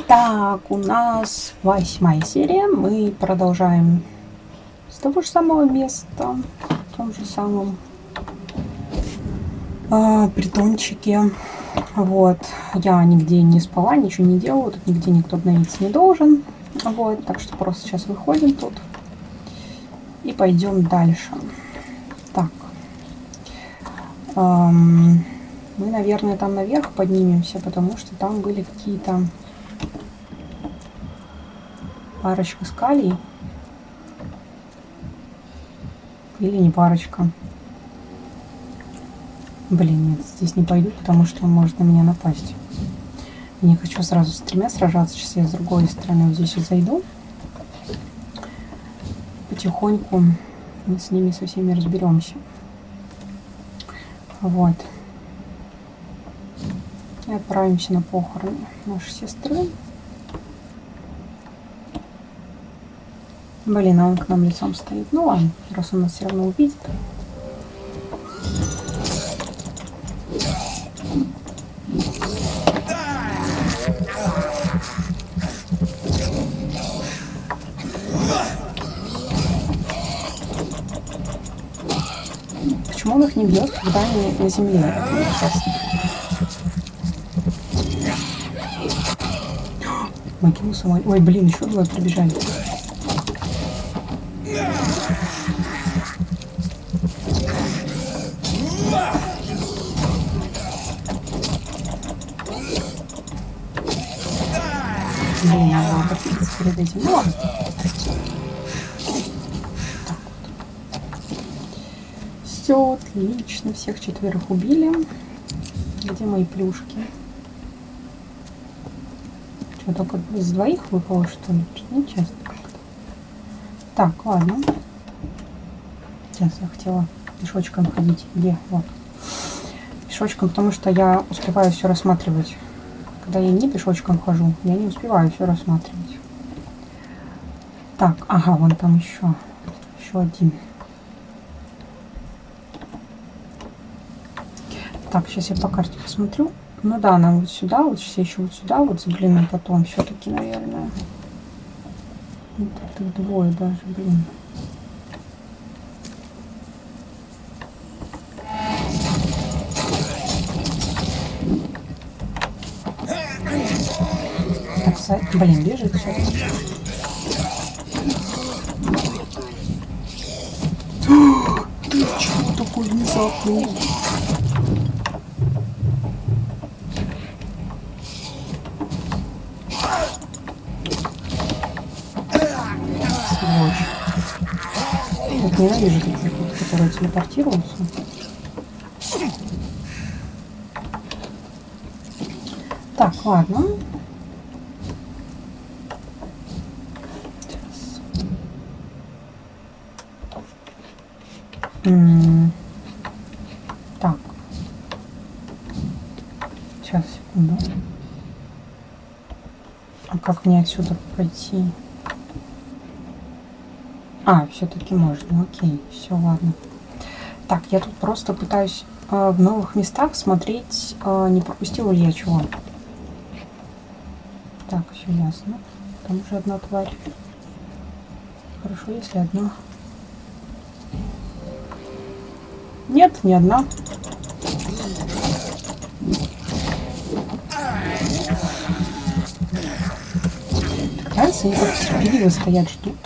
Так, у нас 8-я серия. Мы продолжаем с того же самого места, в том же самом притончике. Вот. Я нигде не спала, ничего не делала. Тут нигде никто обновиться не должен. Вот. Так что просто сейчас выходим тут. И пойдем дальше. Так. Мы, наверное, там наверх поднимемся, потому что там были какие-то... парочка скалей. Или не парочка. Блин, нет, здесь не пойду, потому что он может на меня напасть. Я не хочу сразу с тремя сражаться. Сейчас я с другой стороны вот здесь вот зайду. Потихоньку мы с ними со всеми разберемся. Вот. И отправимся на похороны нашей сестры. Блин, а он к нам лицом стоит. Ну ладно, раз он нас все равно увидит. Почему он их не бьет, когда они на земле? Это нечестно. Могилу самой. Ой, блин, еще двое прибежали. Блин, надо обратиться перед этим. Ну ладно. Так вот. Все отлично. Всех четверых убили. Где мои плюшки? Что, только с двоих выпало, что ли? Что-то нечестно как-то. Так, ладно. Сейчас я хотела пешочком ходить. Где? Вот. Пешочком, потому что я успеваю все рассматривать. Когда я не пешочком хожу, я не успеваю все рассматривать. Так, ага, вон там еще один. Так, сейчас я по карте посмотрю. Ну да, нам вот сюда, вот сейчас еще вот сюда, вот загляну потом все-таки, наверное. Вот их двое даже, блин. Так, блин, бежит все. Ты чего такой внезапный? Сволочь. Вот ненавижу таких вот, которые телепортируются. Так, ладно. Так. Сейчас, секунду. А как мне отсюда пройти? А, все-таки можно. Окей, все, ладно. Так, я тут просто пытаюсь в новых местах смотреть, не пропустила ли я чего. Так, все ясно. Там уже одна тварь. Хорошо, если одна. Нет, не одна. Кажется, они как терпеливо стоят, ждут.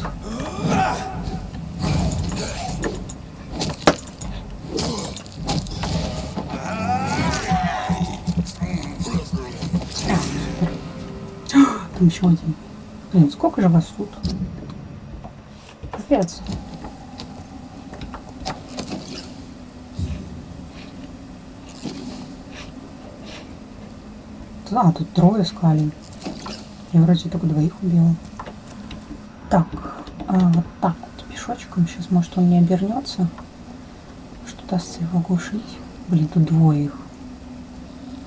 Там еще один. Блин, сколько же вас тут? Капец. Да, тут трое скалей. Я вроде только двоих убила. Так, вот так вот пешочком. Сейчас, может, он не обернется. Что удастся его оглушить. Блин, тут двое их.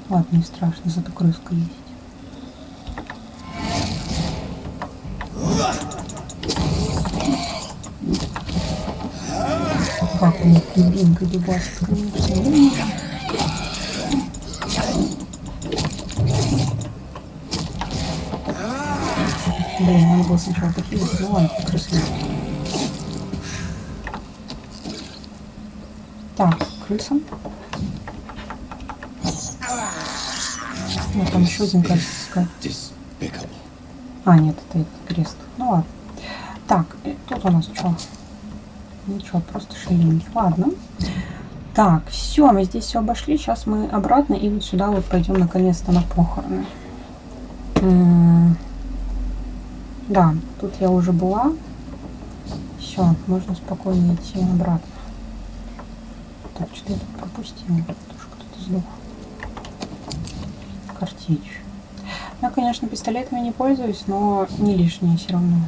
Ладно, не страшно, зато крыска есть. Как у них любимка дубасит, конечно. Блин, надо было сначала похилить. Ну ладно, крыса. Так, крыса. Ну, там еще один, кажется, скат. А, нет, это крест. Ну ладно. Так, тут у нас что? Ничего, просто шиллинги. Ладно. Так, все, мы здесь все обошли. Сейчас мы обратно и вот сюда вот пойдем наконец-то на похороны. Да, тут я уже была. Все, можно спокойно идти обратно. Так, что я тут пропустила? Тоже кто-то сдох. Картечь. Я, конечно, пистолетами не пользуюсь, но не лишнее все равно.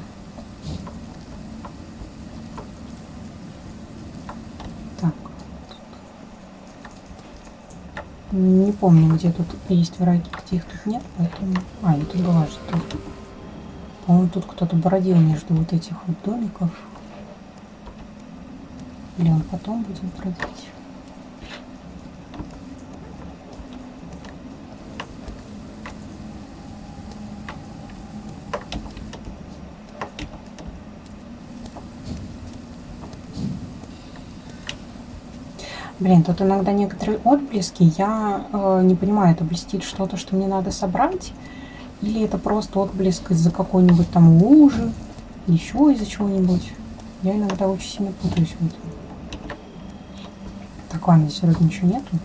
Так. Не помню, где тут есть враги, где их тут нет, поэтому... А, я тут была что-то. По-моему, тут кто-то бродил между вот этих вот домиков. Или он потом будет бродить? Блин, тут иногда некоторые отблески, я не понимаю, это блестит что-то, что мне надо собрать, или это просто отблеск из-за какой-нибудь там лужи, еще из-за чего-нибудь. Я иногда очень сильно путаюсь в этом. Так, ладно, здесь вроде ничего нету.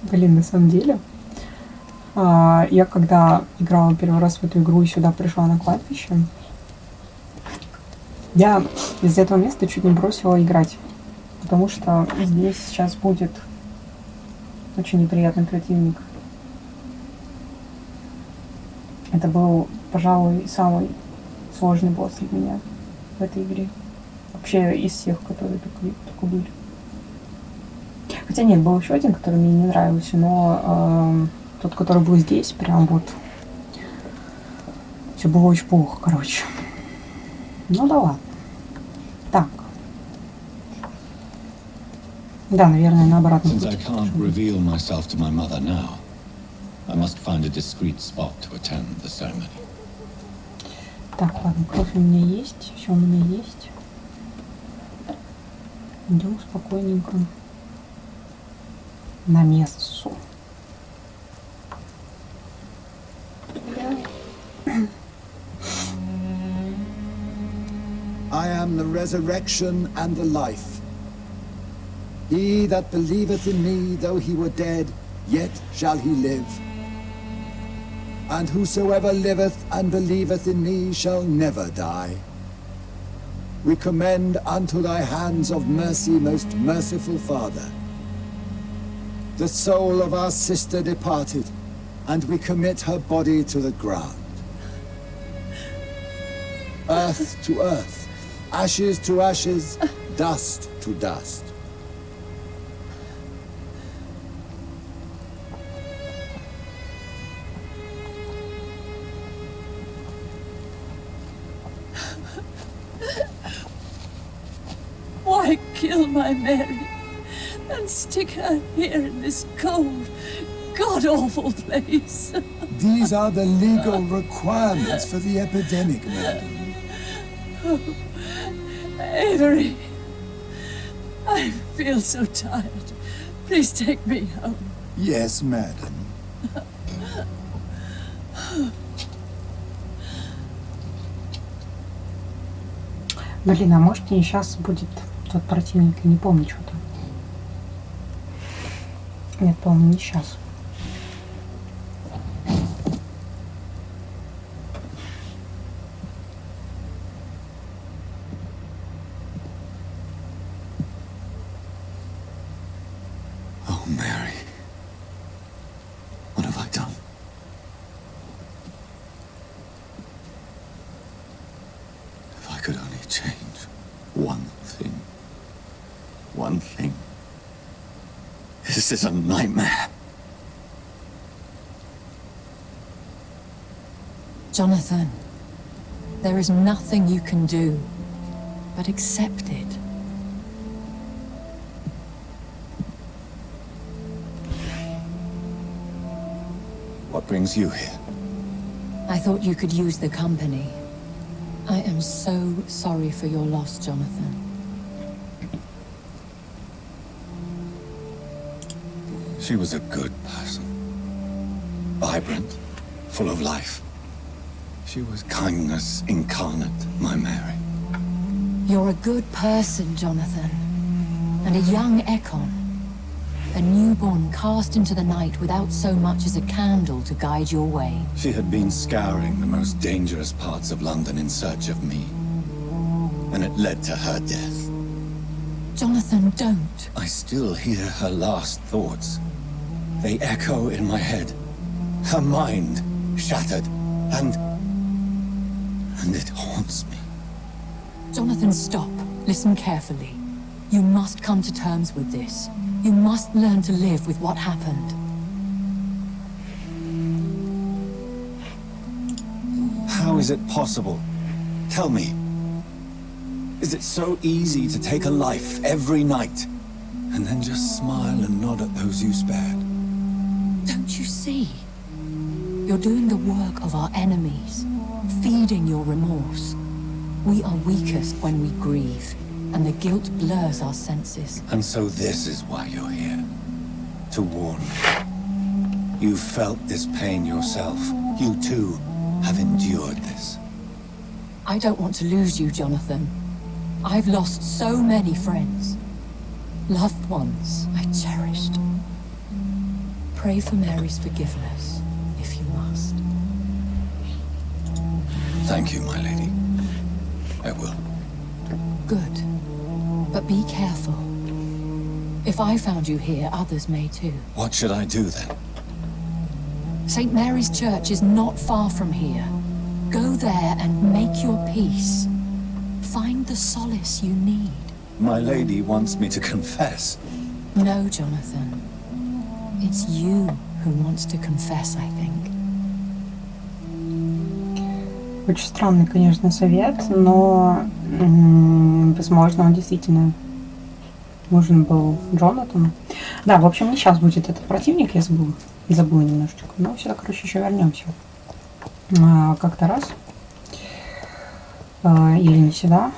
Блин, на самом деле, я когда играла первый раз в эту игру и сюда пришла на кладбище, я из этого места чуть не бросила играть, потому что здесь сейчас будет очень неприятный противник. Это был, пожалуй, самый сложный босс для меня в этой игре. Вообще из всех, которые только были. Хотя нет, был еще один, который мне не нравился, но тот, который был здесь, прям вот все было очень плохо, короче. Ну да ладно. Так. Да, наверное, на обратном пути. Так, ладно, кровь у меня есть, все у меня есть. Идем спокойненько на мессу. I am the resurrection and the life. He that believeth in me, though he were dead, yet shall he live. And whosoever liveth and believeth in me shall never die. We commend unto thy hands of mercy, most merciful Father, the soul of our sister departed, and we commit her body to the ground. Earth to earth, ashes to ashes, dust to dust. Why kill my Mary and stick her here in this cold, god-awful place? These are the legal requirements for the epidemic, madam. Oh, Avery, I feel so tired. Please take me home. Yes, madam. Блин, а может не сейчас будет тот противник, я не помню что-то. Нет, по-моему, не сейчас. Oh, Mary. What have I done? If I could only change one thing. One thing. This is a nightmare. Jonathan, there is nothing you can do but accept it. What brings you here? I thought you could use the company. I am so sorry for your loss, Jonathan. She was a good person. Vibrant, full of life. She was kindness incarnate, my Mary. You're a good person, Jonathan. And a young Ekon. A newborn cast into the night without so much as a candle to guide your way. She had been scouring the most dangerous parts of London in search of me. And it led to her death. Jonathan, don't. I still hear her last thoughts. They echo in my head. Her mind shattered, and it haunts me. Jonathan, stop. Listen carefully. You must come to terms with this. You must learn to live with what happened. How is it possible? Tell me. Is it so easy to take a life every night, and then just smile and nod at those you spared? Don't you see? You're doing the work of our enemies, feeding your remorse. We are weakest when we grieve, and the guilt blurs our senses. And so this is why you're here. To warn me. You've felt this pain yourself. You too have endured this. I don't want to lose you, Jonathan. I've lost so many friends. Loved ones I cherished. Pray for Mary's forgiveness, if you must. Thank you, my lady. I will. Good. But be careful. If I found you here, others may too. What should I do then? St. Mary's Church is not far from here. Go there and make your peace. Find the solace you need. My lady wants me to confess. No, Jonathan. It's you who wants to confess, I think. Очень странный, конечно, совет, но, возможно, он действительно нужен был Джонатану. Да, в общем, не сейчас будет этот противник, я забыла немножечко. Но сюда, короче, еще вернемся. Как-то раз. Или не сюда.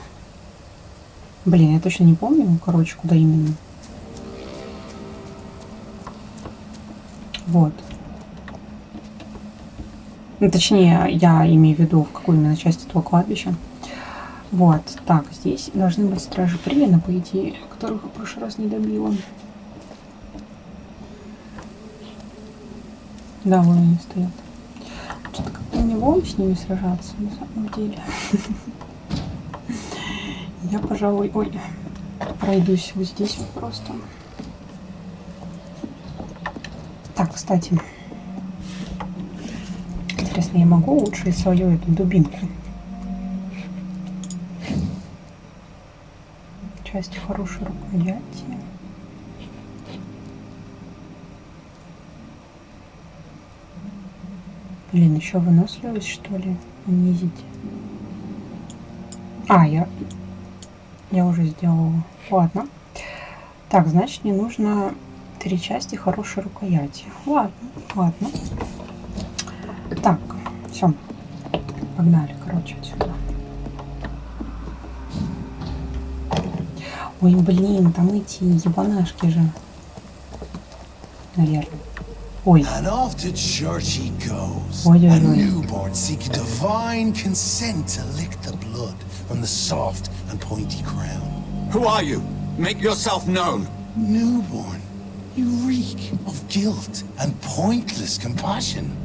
Блин, я точно не помню, короче, куда именно. Вот. Ну, точнее, я имею в виду, в какую именно часть этого кладбища. Вот, так, здесь должны быть стражи Приена, по идее, которых я в прошлый раз не добила. Да, вон они стоят. Что-то как-то мне больно с ними сражаться, на самом деле. Я, пожалуй, пройдусь вот здесь вот просто. Так, кстати. Интересно, я могу улучшить свою эту дубинку? Часть хорошей рукояти. Блин, еще выносливость, что ли, понизить? А, я уже сделала. Ладно. Так, значит, мне нужно 3 части хорошей рукояти. Ладно. Так, все. Погнали, короче, отсюда. Ой, блин, там эти ебанашки же. Наверное. Ой. And off to church he goes, Ой. a newborn seeking divine consent to lick the blood from the soft and pointy crown. Who are you? Make yourself known. Newborn, you reek of guilt and pointless compassion.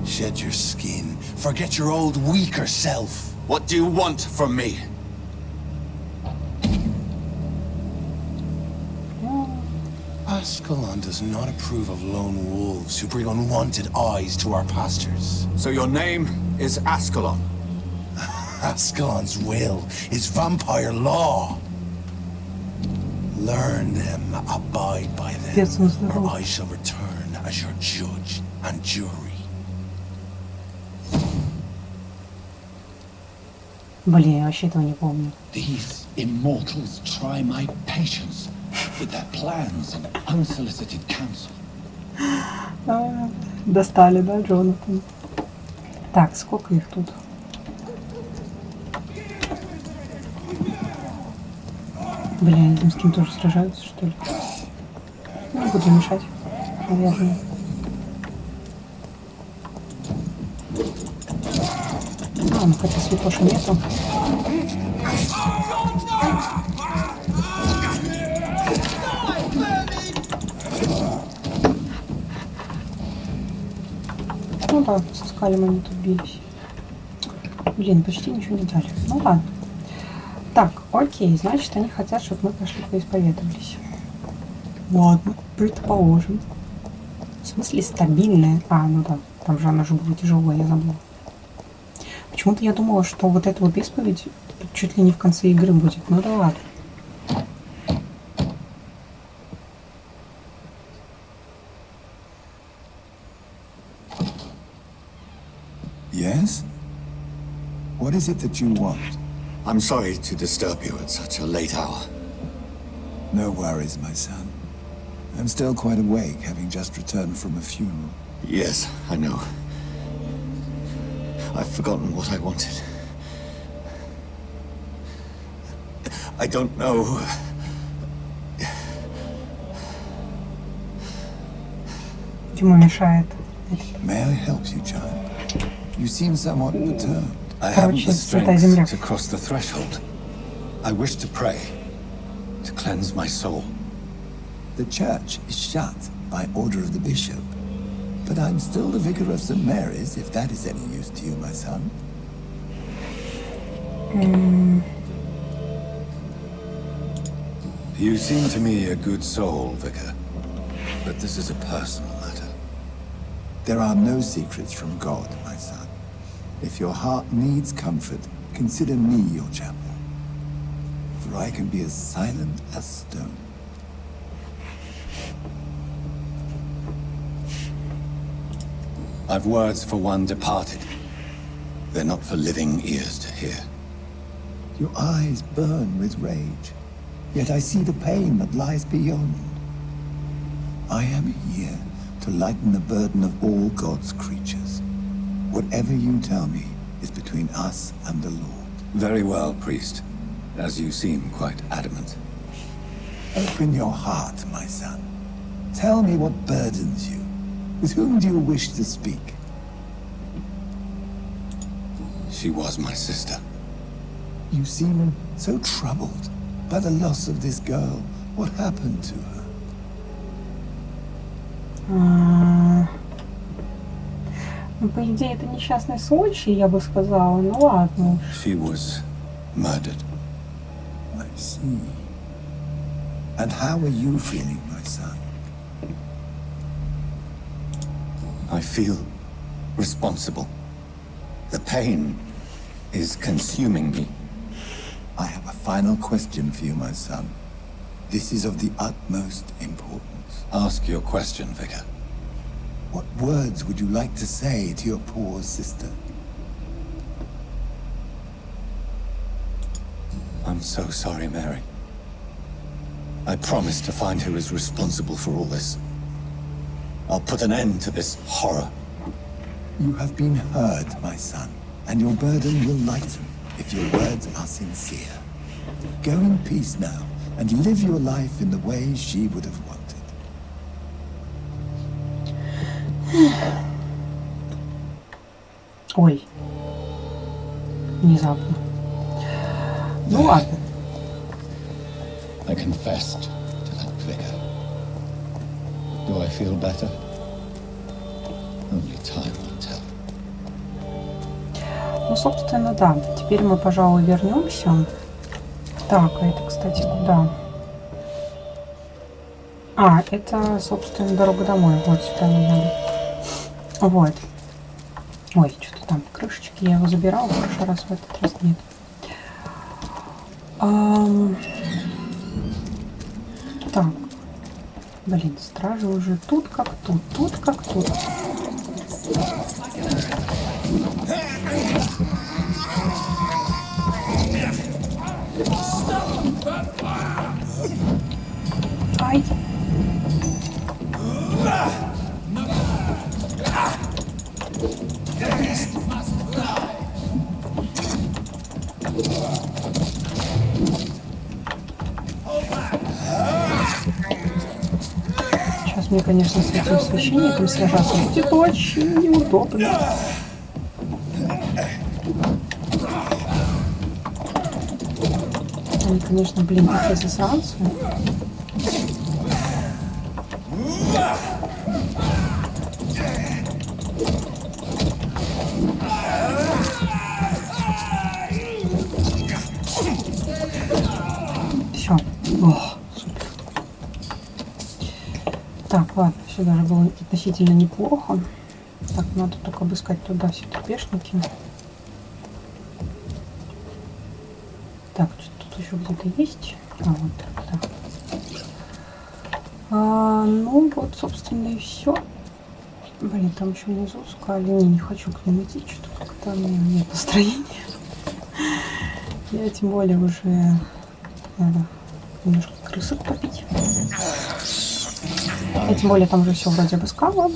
Shed your skin, forget your old weaker self. What do you want from me? Ascalon does not approve of lone wolves who bring unwanted eyes to our pastures. So your name is Ascalon. Ascalon's will is vampire law. Learn them, abide by them, or I shall return as your judge and jury. Блин, я вообще этого не помню. These immortals try my patience with their plans and unsolicited counsel. Достали, да, Джонатан? Так, сколько их тут? Бля, они там с кем тоже сражаются, что ли? Не буду мешать, наверное. Ну хотя святоши нету. Ну да, со скалем они тут бились. Блин, почти ничего не дали. Ну ладно. Так, окей, значит, они хотят, чтобы мы пошли поисповедовались. Ладно, предположим. В смысле стабильная? А, ну да, там же она же была тяжелая, я забыла. Почему-то я думала, что вот эта вот исповедь чуть ли не в конце игры будет. Ну да ладно. Yes? What is it that you want? I'm sorry to disturb you at such a late hour. No worries, my son. I'm still quite awake, having just returned from a funeral. Yes, I know. I've forgotten what I wanted. I don't know. Ему мешает. May I help you, child? You seem somewhat perturbed. I haven't the Святая Земля. strength to cross the threshold. I wish to pray, to cleanse my soul. The church is shut by order of the bishop. But I'm still the vicar of St. Mary's, if that is any use to you, my son. You seem to me a good soul, Vicar. But this is a personal matter. There are no secrets from God, my son. If your heart needs comfort, consider me your chapel. For I can be as silent as stone. I've words for one departed. They're not for living ears to hear. Your eyes burn with rage, yet I see the pain that lies beyond. I am here to lighten the burden of all God's creatures. Whatever you tell me is between us and the Lord. Very well, priest. As you seem quite adamant. Open your heart, my son. Tell me what burdens you. With whom do you wish to speak? She was my sister. You seem so troubled by the loss of this girl. What happened to her? Ну, по идее, это несчастный случай, я бы сказала. Ну ладно. She was murdered. I see. And how are you feeling, my son? I feel responsible. The pain is consuming me. I have a final question for you, my son. This is of the utmost importance. Ask your question, Vicar. What words would you like to say to your poor sister? I'm so sorry, Mary. I promise to find who is responsible for all this. I'll put an end to this horror. You have been heard, my son, and your burden will lighten if your words are sincere. Go in peace now, and live your life in the way she would have wanted. Ой. Внезапно. Ну ладно. I confessed to that vicar. Do I feel better? Only time will tell. Ну, собственно, да. Теперь мы, пожалуй, вернемся. Так, а это, кстати, куда? А, это, собственно, дорога домой. Вот сюда нам надо. Вот. Ой, что-то там крышечки. Я его забирала, в прошлый раз, в этот раз нет. Так. Блин, стражи уже тут как тут. Тут как тут. Ай. Сейчас мне, конечно, с этим священником сражаться будет очень неудобно. Они, конечно, блин, такие засранцы. Все. Ох, супер. Так, ладно, все даже было относительно неплохо. Так, надо только обыскать туда все ТПшники. Так, что тут еще где-то есть? А, вот так. Ну, вот, собственно, и все. Блин, там еще внизу сказали. Не хочу к ним идти, что-то как-то у меня нет настроения. Я тем более уже надо немножко крысок попить. Я тем более там уже все вроде обыскала.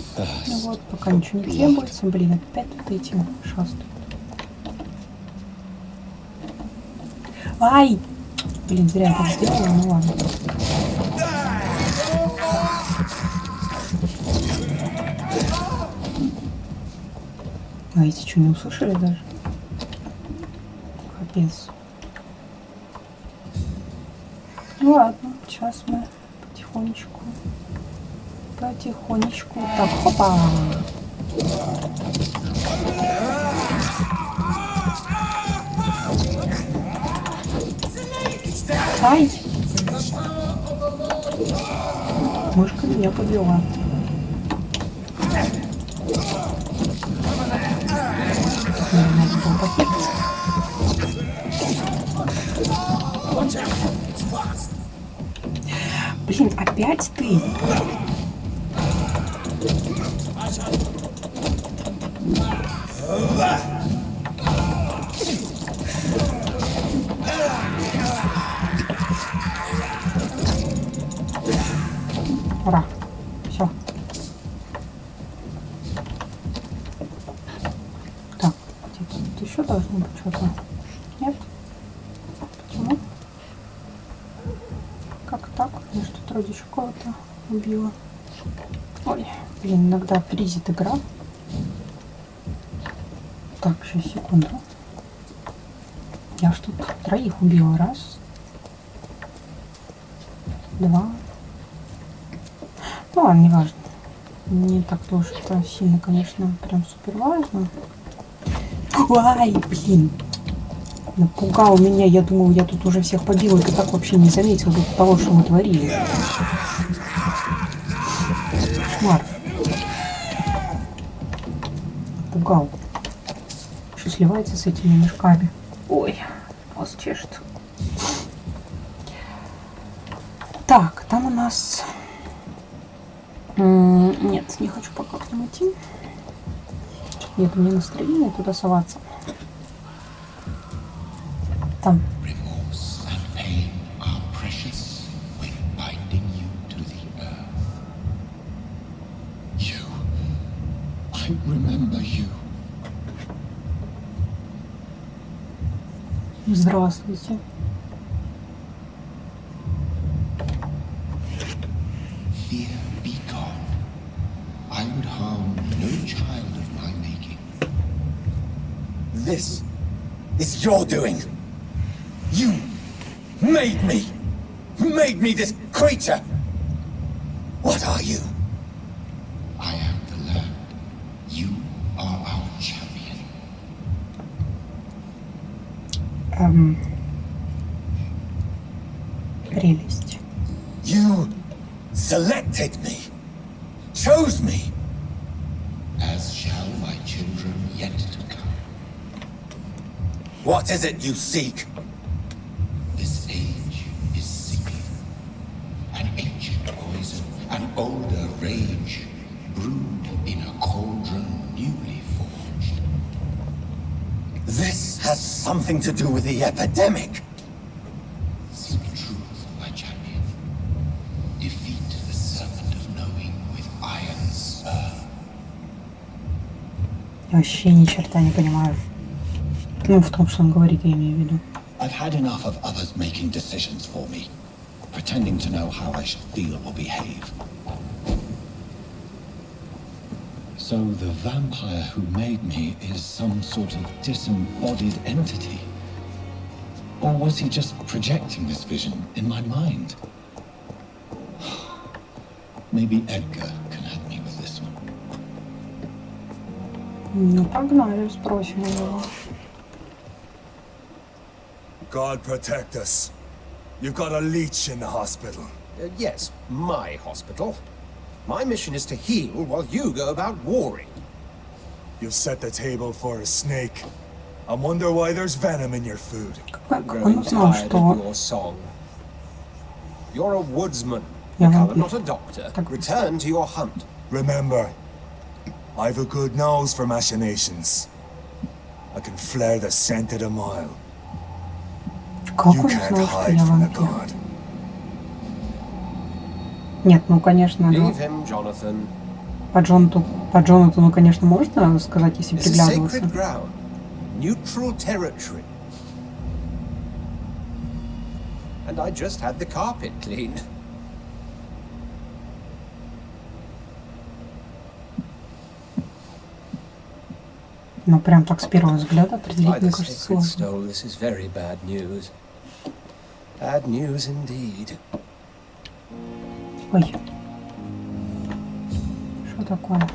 Вот, пока ничего не требуется. Блин, опять вот эти шастают. Ай! Блин, зря я так сделала, ну ладно. А эти что, не услышали даже? Капец. Ну ладно, сейчас мы потихонечку. Так, хопа! Ай! Мышка меня подвела. Надо было похититься. Блин, опять ты? Ура. Все. Так, тут еще должно быть что-то. Нет? Почему? Как так? Я что-то вроде еще кого-то убила. Ой, блин, иногда фризит игра. Так, сейчас, секунду. Я ж тут 3 убила. 1, 2. Ну ладно, не важно. Не так тоже это сильно, конечно, прям супер важно. Ай, блин. Напугал меня. Я думал, я тут уже всех побила. И ты так вообще не заметил того, что мы творили. Кошмар. Напугал. Еще сливается с этими мешками. Ой, нос чешет. Так, там у нас... Нет, не хочу пока к ним идти. Нет у меня настроения туда соваться. Там. Здравствуйте. This is your doing. You made me this creature. What are you? I am the land. You are our champion. Прелесть. You selected me, chose me. As shall my children yet to come. What is it you seek? This age is sinking. An ancient poison, an older rage, brewed in a cauldron newly forged. This has something to do with the epidemic. Seek truth, my champion. Defeat the serpent of knowing with iron spur. Я вообще ни черта не понимаю. Ну, в том, что он говорит, я имею в виду. I've had enough of others making decisions for me, pretending to know how I should feel or behave. So the vampire who made me is some sort of disembodied entity? Or was he just projecting this vision in my mind? Maybe Edgar can help me with this one. Ну, погнали, спросим его. God protect us. You've got a leech in the hospital. Yes, my hospital. My mission is to heal while you go about warring. You've set the table for a snake. I wonder why there's venom in your food. Как Growing он узнал, tired что... of your song. You're a woodsman, Я McCullum, вампир. not a doctor. Так. Return to your hunt. Remember, I've a good nose for machinations. I can flare the scent at a mile. Как You он can't узнал, что hide я from the вампир? god. Нет, ну, конечно, Leave him, Jonathan. по Джонатану, конечно, можно сказать, если This is приглядываться. sacred ground. Neutral territory. And I just had the carpet cleaned. Ну, прям так с первого взгляда определить, By мне the кажется, sacred сложно. stone, this is very bad news. Bad news indeed. Ой. Что такое?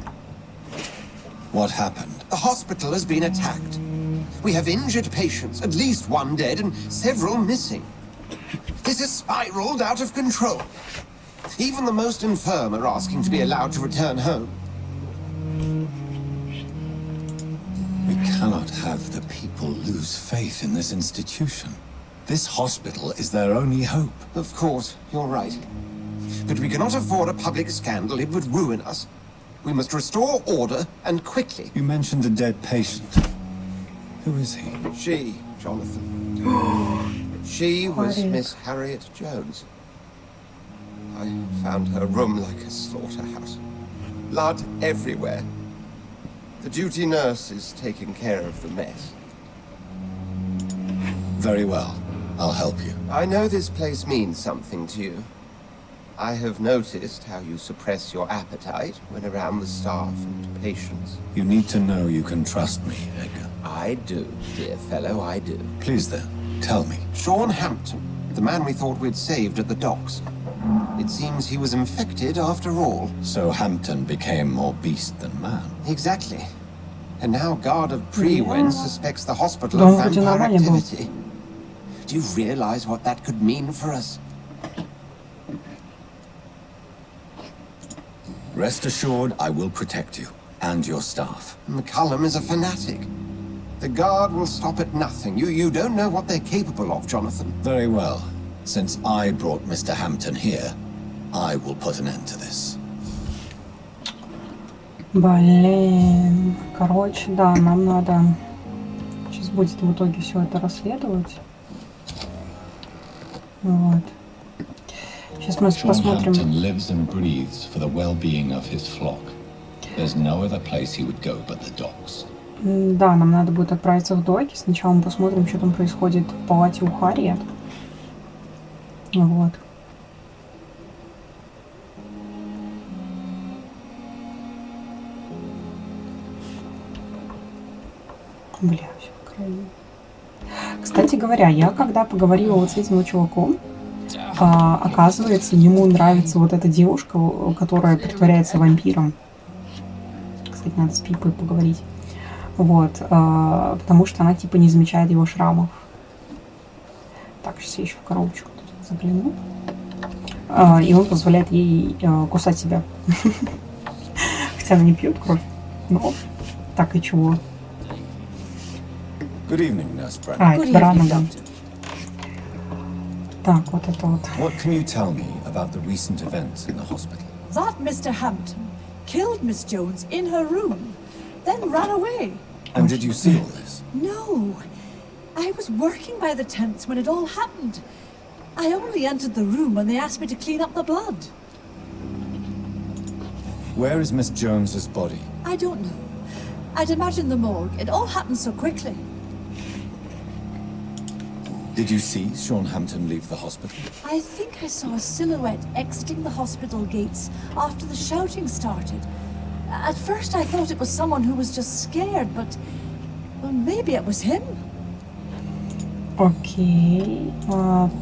What happened? The hospital has been attacked. We have injured patients, at least one dead and several missing. This has spiraled out of control. Even the most infirm are asking to be allowed to return home. We cannot have the people lose faith in this institution. This hospital is their only hope. Of course, you're right. But we cannot afford a public scandal. It would ruin us. We must restore order, and quickly. You mentioned a dead patient. Who is he? She, Jonathan. She was Harriet. Miss Harriet Jones. I found her room like a slaughterhouse. Blood everywhere. The duty nurse is taking care of the mess. Very well. I'll help you. I know this place means something to you. I have noticed how you suppress your appetite when around the staff and patients. You need to know you can trust me, Edgar. I do, dear fellow, I do. Please then, tell me. Sean Hampton, the man we thought we'd saved at the docks. It seems he was infected after all. So Hampton became more beast than man. Exactly. And now Guard of Prewen suspects the hospital Да, of он вроде vampire нормальный был. activity. Do you realize what that could mean for us? Rest assured, I will protect you and your staff. McCullum is a fanatic. The Guard will stop at nothing. You don't know what they're capable of, Jonathan. Very well. Since I brought Mr. Hampton here, I will put an end to this. Блин. Короче, да, нам надо... Сейчас будет в итоге все это расследовать. Вот. Сейчас мы Sean посмотрим... Hampton lives and breathes for the well-being of his flock. There's no other place he would go but the docks. Да, нам надо будет отправиться в доки. Сначала мы посмотрим, что там происходит в палате у Харриет. Вот. Бля, все в крови. Кстати говоря, я когда поговорила вот с этим вот чуваком, оказывается, ему нравится вот эта девушка, которая притворяется вампиром. Кстати, надо с Пипой поговорить. Вот, потому что она типа не замечает его шрамов. Так, сейчас я еще в коробочку тут загляну. И он позволяет ей кусать себя. Хотя она не пьет кровь, но так и чего. Good evening, Nurse Brand. Это рано, да. Так, вот это вот. What can you tell me about the recent events in the hospital? That Mr. Hampton killed Miss Jones in her room, then ran away. And did you see all this? No, I was working by the tents when it all happened. I only entered the room when they asked me to clean up the blood. Where is Miss Jones's body? I don't know. I'd imagine the morgue. It all happened so quickly. Did you see Sean Hampton leave the hospital? I think I saw a silhouette exiting the hospital gates after the shouting started. At first I thought it was someone who was just scared, but... Well, maybe it was him. Окей.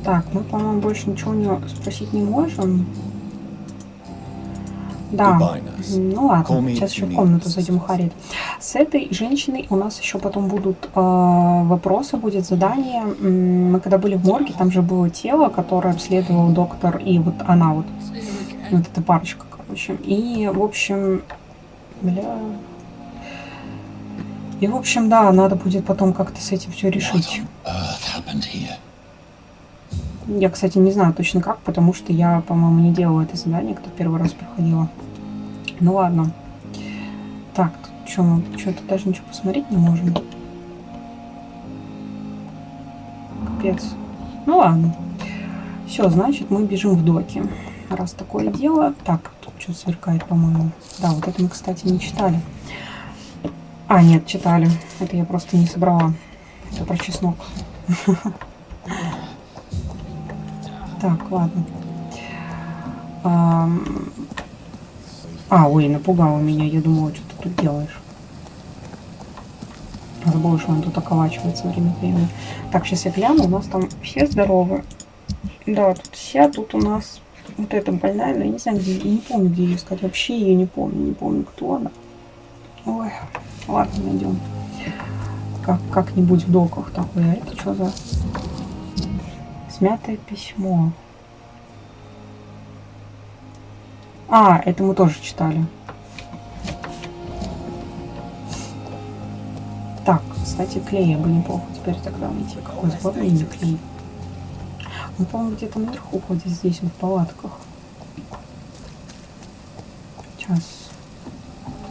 Так, мы, по-моему, больше ничего у него спросить не можем. Да. Ну ладно, сейчас еще в комнату зайдем, Харит. С этой женщиной у нас еще потом будут вопросы, будет задание. Мы когда были в морге, там же было тело, которое обследовал доктор, и вот она вот эта парочка, короче. И, в общем, да, надо будет потом как-то с этим все решить. Я, кстати, не знаю точно как, потому что я, по-моему, не делала это задание, когда первый раз проходила. Ну ладно. Так, тут что, мы что-то даже ничего посмотреть не можем. Капец. Ну ладно. Все, значит, мы бежим в доки. Раз такое дело. Так, тут что-то сверкает, по-моему. Да, вот это мы, кстати, не читали. А, нет, читали. Это я просто не собрала. Это про чеснок. Так, ладно. Ой, напугала меня. Я думала, что ты тут делаешь. Забыла, что он тут околачивается время от времени. Так, сейчас я гляну. У нас там все здоровы. Да, тут вся. Тут у нас вот эта больная. Но я не знаю, где. Я не помню, где ее искать. Вообще ее не помню. Не помню, кто она. Ой, ладно, найдем. Как-нибудь в доках такое. А это что за... Смятое письмо. Это мы тоже читали. Так, кстати, клея бы неплохо теперь тогда найти. Какой сборный имя клей. Он, по-моему, где-то наверху ходит здесь, в палатках. Сейчас.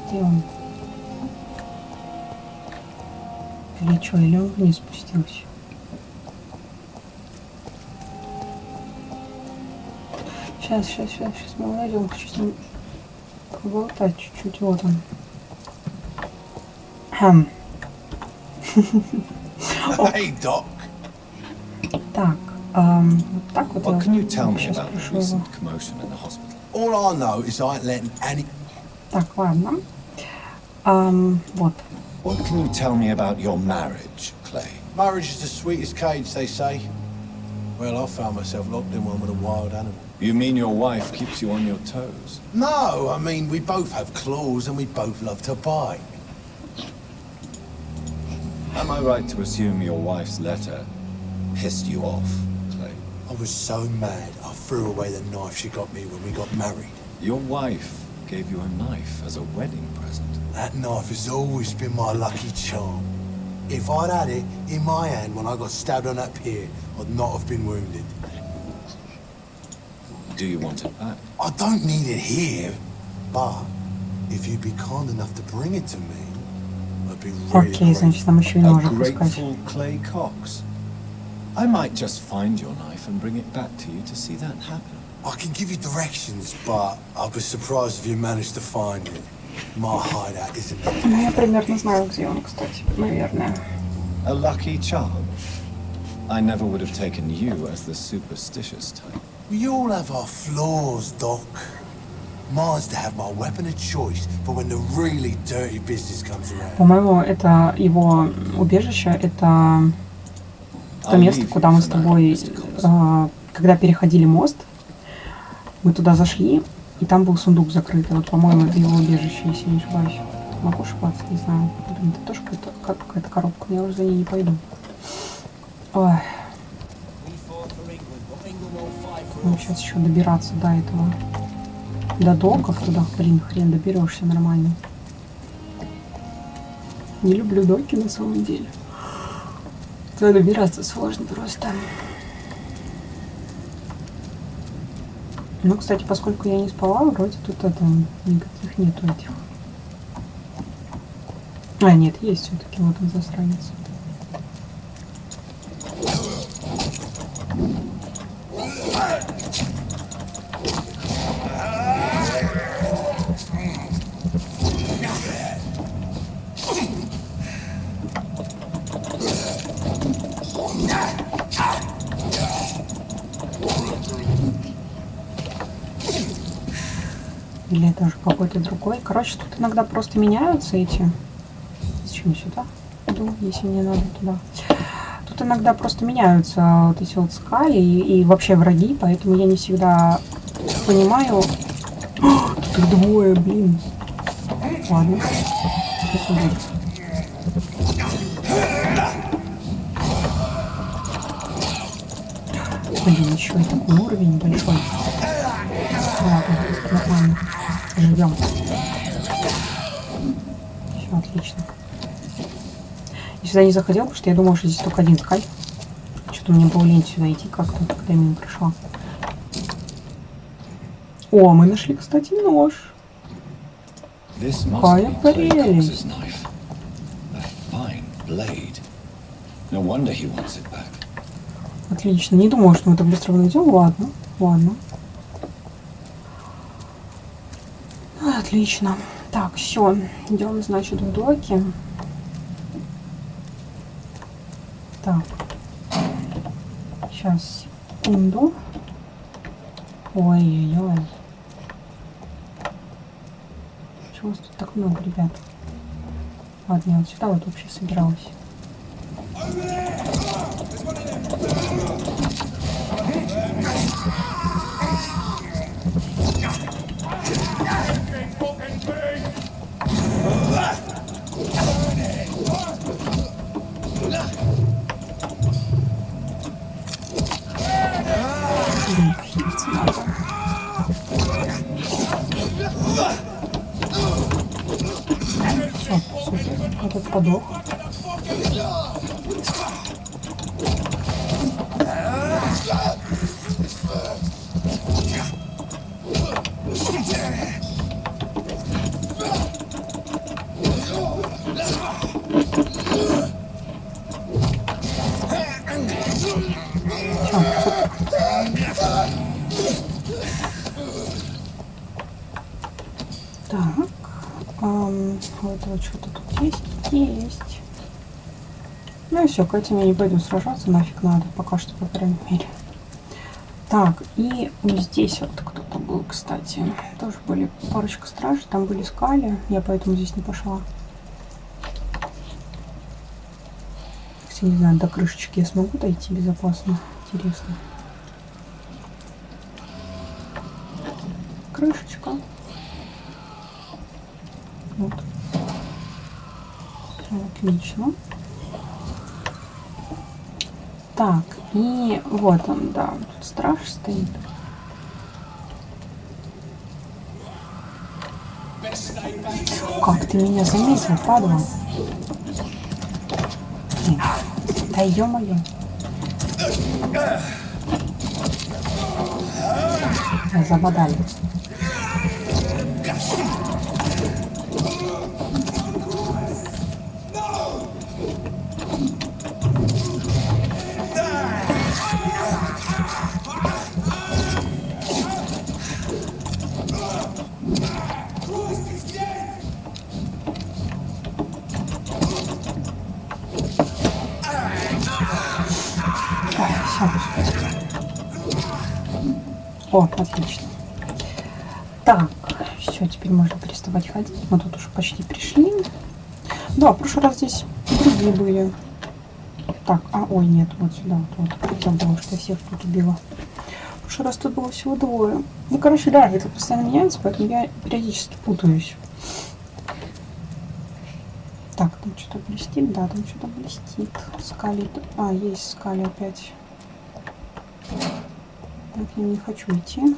Где он? Или что, или он вниз спустился? Сейчас мы найдем, хочу с ним поболтать чуть-чуть, вот он. Hey, Doc. Так, вот так вот. What can you tell me about the recent commotion in the hospital? All I know is I ain't letting any... Так, ладно. Вот. What can you tell me about your marriage, Clay? Marriage is the sweetest cage, they say. Well, I found myself locked in one with a wild animal. You mean your wife keeps you on your toes? No, I mean, we both have claws and we both love to bite. Am I right to assume your wife's letter pissed you off, Clay? I was so mad, I threw away the knife she got me when we got married. Your wife gave you a knife as a wedding present. That knife has always been my lucky charm. If I'd had it in my hand when I got stabbed on that pier, I'd not have been wounded. Do you want it back? I don't need it here, but if you'd be kind enough to bring it to me, I'd be really Окей, значит, нам еще и A ножик искать. grateful Clay Cox. I might just find your knife and bring it back to you to see that happen. I can give you directions, but I'd be surprised if you managed to find it. My hideout isn't... Ну, я примерно знаю, где он, кстати, наверное. A lucky charm? I never would have taken you as the superstitious type. We all have our flaws, Doc. Mine's to have my weapon of choice, but when the really dirty business comes around... По-моему, это его убежище, это то место, куда мы с тобой, когда переходили мост, мы туда зашли, и там был сундук закрытый. Вот, по-моему, это его убежище, если не ошибаюсь. Могу ошибаться, не знаю. Блин, это тоже какая-то коробка, я уже за ней не пойду. Ой. Ну, сейчас еще добираться до этого. До доков туда, блин, хрен доберешься нормально. Не люблю доки на самом деле. Туда добираться сложно просто. Ну, кстати, поскольку я не спала, вроде тут это никаких нету этих. Нет, есть все-таки, вот он засранец. Или это уже какой-то другой. Короче, тут иногда просто меняются эти... Зачем сюда иду, если мне надо туда? Тут иногда просто меняются вот эти вот скали и вообще враги, поэтому я не всегда понимаю... О, тут их двое, блин. Ладно. Блин, еще и такой уровень большой. Ладно, нормально. Живем. Все отлично. Я сюда не заходила, потому что я думала, что здесь только один скаль. Что-то мне было лень сюда идти как-то, когда я мимо прошла. О, мы нашли, кстати, нож. Какая прелесть. Отлично. Не думала, что мы так быстро найдем. Ладно, ладно. Отлично. Так, все. Идем, значит, в доки. Так. Сейчас, секунду. Ой-ой-ой. Чего у вас тут так много, ребят? Ладно, я вот сюда вот вообще собиралась. Этот подох. Так, у этого что-то тут есть? Есть. Ну и все, к этим я не пойду сражаться, нафиг надо, пока что, по крайней мере. Так, и вот здесь вот кто-то был, кстати. Тоже были парочка стражей, там были скали, я поэтому здесь не пошла. Кстати, не знаю, до крышечки я смогу дойти безопасно, интересно. Крышечка. Вот. Отлично. Так, и вот он, да, тут страж стоит. Как ты меня заметил, падла? Да ё-моё. Забодали. О, отлично. Так, все, теперь можно переставать ходить. Мы тут уже почти пришли. Да, в прошлый раз здесь другие были. Так, ой, нет, вот сюда, вот. Я забыла, что я всех тут убила. В прошлый раз тут было всего двое. Ну, короче, да, это постоянно меняется, поэтому я периодически путаюсь. Так, там что-то блестит, да, там что-то блестит. Скали, есть скали опять. Так, я не хочу идти.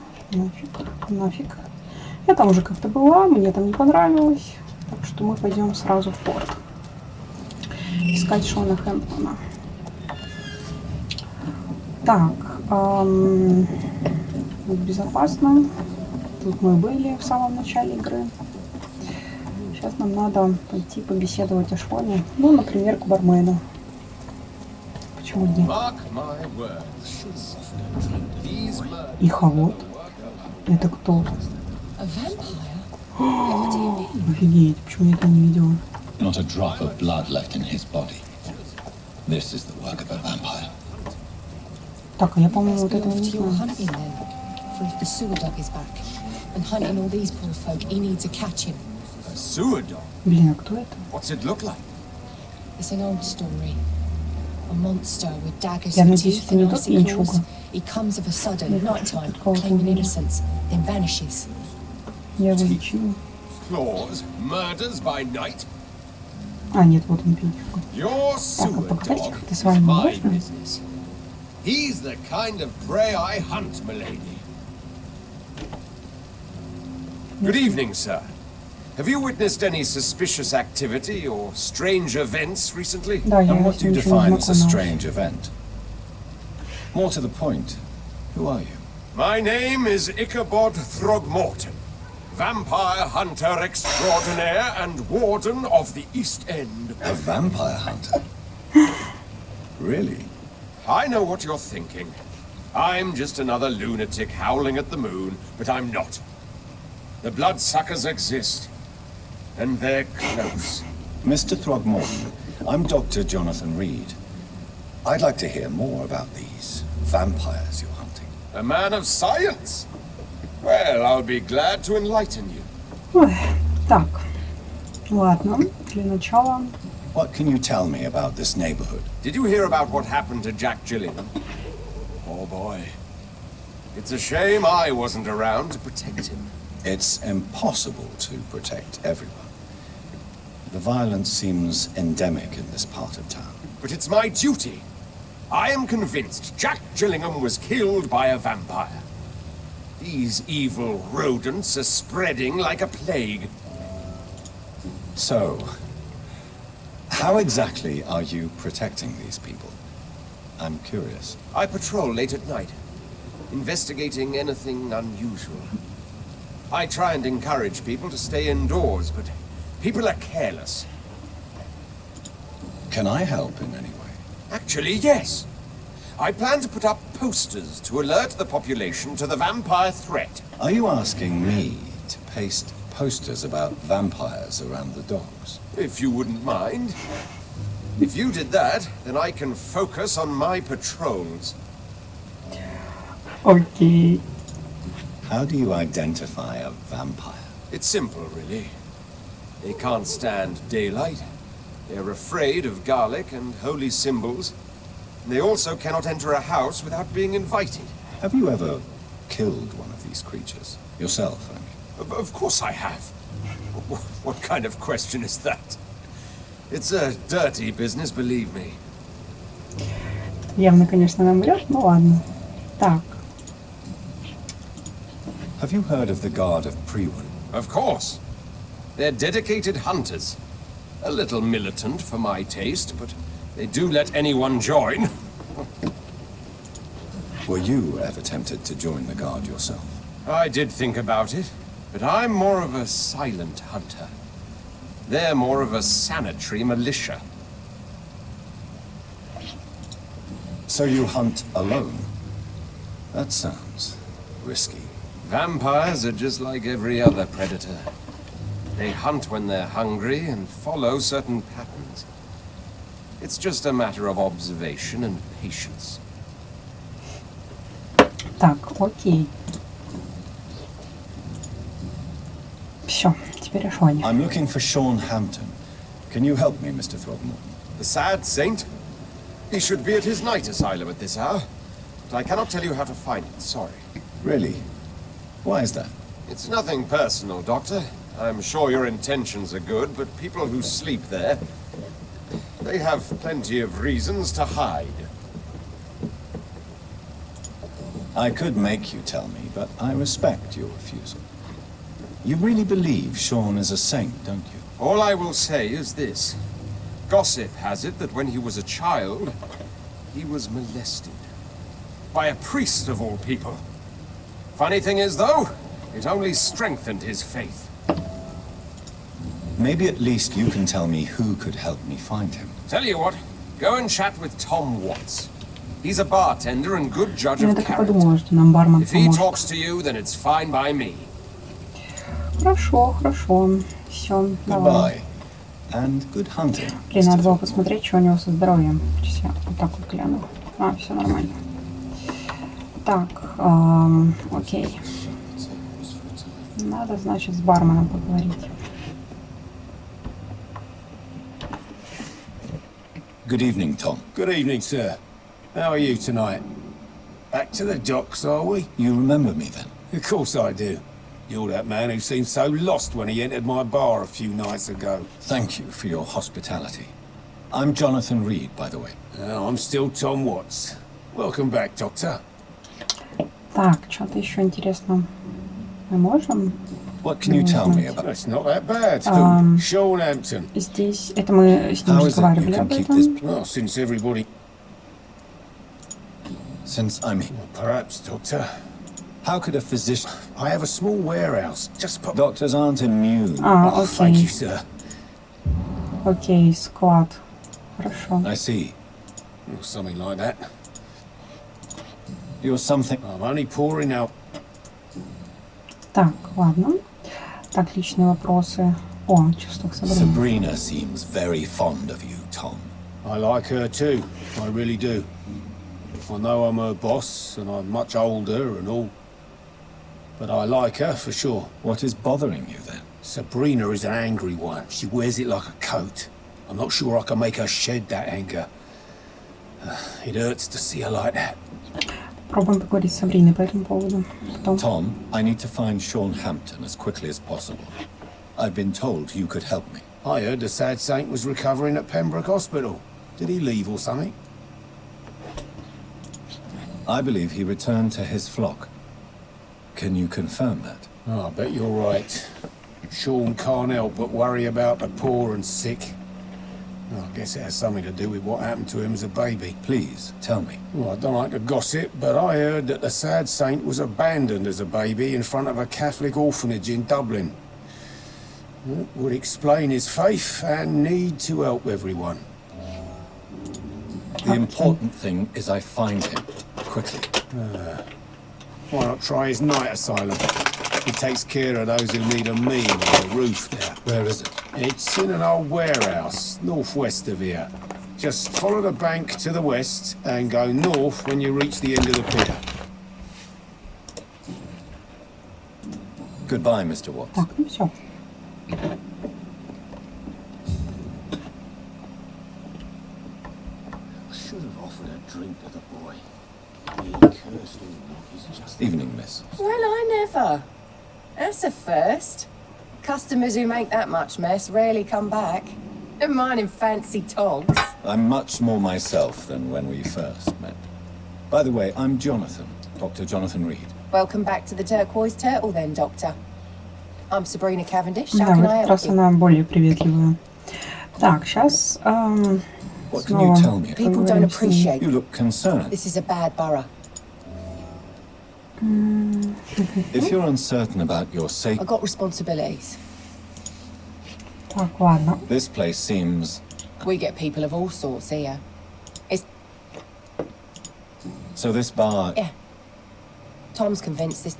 Нафиг. Я там уже как-то была, мне там не понравилось. Так что мы пойдем сразу в порт. Искать Шона Хэмптона. Так, вот безопасно. Тут мы были в самом начале игры. Сейчас нам надо пойти побеседовать о Шоне. Ну, например, к бармену. Почему нет? И холод. Это кто? Офигеть, почему я это не видела? Not a drop of blood left in his body. This is the work of a vampire. Так, а я, по-моему, вот этого не знаю. And hunting all these poor folk, he needs a catching. A sewer dog? Блин, а кто это? What's it look like? It's an old story. A monster with daggers Я for надеюсь, teeth это не and тот icy claws. пьянчуга. He comes of a sudden, Я at night time, такого claiming помню. innocence, then vanishes. Я вылечила. Claws? Murders by night? А, нет, вот он пьянчуга. Your Так, а sewer покатайте dog как-то с is вами my можно? business. He's the kind of prey I hunt, milady. Good evening, sir. Have you witnessed any suspicious activity or strange events recently? Да, я And what с do you ним еще не define as a знакома. strange event? More to the point, who are you? My name is Ichabod Throgmorton, vampire hunter extraordinaire and warden of the East End. A vampire hunter? Really? I know what you're thinking. I'm just another lunatic howling at the moon, but I'm not. The bloodsuckers exist, and they're close. Mr. Throgmorton, I'm Dr. Jonathan Reed. I'd like to hear more about these vampires you're hunting. A man of science? Well, I'll be glad to enlighten you. Ой, так, ладно, для начала. What can you tell me about this neighborhood? Did you hear about what happened to Jack Gillingham? Oh boy. It's a shame I wasn't around to protect him. It's impossible to protect everyone. The violence seems endemic in this part of town. But it's my duty. I am convinced Jack Gillingham was killed by a vampire. These evil rodents are spreading like a plague. So, how exactly are you protecting these people? I'm curious. I patrol late at night, investigating anything unusual. I try and encourage people to stay indoors, but people are careless. Can I help in any way? Actually, yes. I plan to put up posters to alert the population to the vampire threat. Are you asking me to paste posters about vampires around the docks? If you wouldn't mind. If you did that, then I can focus on my patrols. Окей. How do you identify a vampire? It's simple, really. They can't stand daylight. They're afraid of garlic and holy symbols. They also cannot enter a house without being invited. Have you ever killed one of these creatures? Yourself, I mean. Of course I have. What kind of question is that? It's a dirty business, believe me. Явно, конечно, нам врешь, ну ладно. Так, Have you heard of the Guard of Priwen? Of course. They're dedicated hunters. A little militant for my taste, but they do let anyone join. Were you ever tempted to join the Guard yourself? I did think about it, but I'm more of a silent hunter. They're more of a sanitary militia. So you hunt alone? That sounds risky. Vampires are just like every other predator. They hunt when they're hungry and follow certain patterns. It's just a matter of observation and patience. так, окей. Все, теперь о Шоне. I'm looking for Sean Hampton. Can you help me, Mr. Throgmorton? The sad saint? He should be at his night asylum at this hour. But I cannot tell you how to find it, sorry. Really? Why is that? It's nothing personal, Doctor. I'm sure your intentions are good, but people who sleep there, they have plenty of reasons to hide. I could make you tell me, but I respect your refusal. You really believe Sean is a saint, don't you? All I will say is this. Gossip has it that when he was a child, he was molested. By a priest of all people. Funny thing is, though, it only strengthened his faith. Maybe at least you can tell me who could help me find him. Tell you what, go and chat with Tom Watts. He's a bartender and good judge Я of так и character. подумала, что нам бармен If he поможет. talks to you, then it's fine by me. Хорошо, хорошо. Все, давай. Goodbye. And good hunting. Блин, надо Mr. было Throgmorton. посмотреть, что у него со здоровьем. Сейчас я вот так вот гляну. А, все нормально. Так, окей. Надо, значит, с барменом поговорить. Good evening, Tom. Good evening, sir. How are you tonight? Back to the docks, are we? You remember me then? Of course I do. You're that man who seemed so lost when he entered my bar a few nights ago. Thank you for your hospitality. I'm Jonathan Reed, by the way. I'm still Tom Watts. Welcome back, Doctor. Так, что-то еще интересно. Мы можем? What can you tell me about? It's not that bad. Sean Hampton. Здесь, это мы с ним How is it you разговаривали can об keep этом. this? Well, since everybody... Since I'm here. Perhaps, Doctor. How could a physician... I have a small warehouse. Just put... Doctors aren't immune. А, Thank you, окей. sir. Окей, склад. Хорошо. I see. Or something like that. You're something... I'm only pouring out. Так, ладно. Так, личные вопросы. О, чувство к Сабрине. Sabrina seems very fond of you, Tom. I like her too. I really do. I know I'm her boss, and I'm much older and all. But I like her for sure. What is bothering you then? Sabrina is an angry one. She wears it like a coat. I'm not sure I can make her shed that anger. It hurts to see her like that. Пробуем поговорить с Сабриной по этому поводу. Том. Tom, I need to find Sean Hampton as quickly as possible. I've been told you could help me. I heard the sad saint was recovering at Pembroke Hospital. Did he leave or something? I believe he returned to his flock. Can you confirm that? Oh, I bet you're right. Sean can't help but worry about the poor and sick. Well, I guess it has something to do with what happened to him as a baby. Please, tell me. Well, I don't like to gossip, but I heard that the sad saint was abandoned as a baby in front of a Catholic orphanage in Dublin. That would explain his faith and need to help everyone. The important thing is I find him. Quickly. Why not try his night asylum? He takes care of those who need a meal or a roof there. Where is it? It's in an old warehouse, northwest of here. Just follow the bank to the west and go north when you reach the end of the pier. Goodbye, Mr. Watts. Так, ну все. I should have offered a drink to the boy. Evening, miss. Well, I never. That's a first. Customers who make that much mess rarely come back. Never mind in fancy togs. I'm much more myself than when we first met. By the way, I'm Jonathan, Dr. Jonathan Reed. Welcome back to the Turquoise Turtle then, Doctor. I'm Sabrina Cavendish. How Да, can в I этот help раз you? она более приветливая. Так, сейчас What can you tell me? People don't appreciate You look concerned. this is a bad borough. If you're uncertain about your safety, I've got responsibilities. Так, ладно. this place seems... We get people of all sorts here. It's... So this bar, yeah. Tom's convinced this...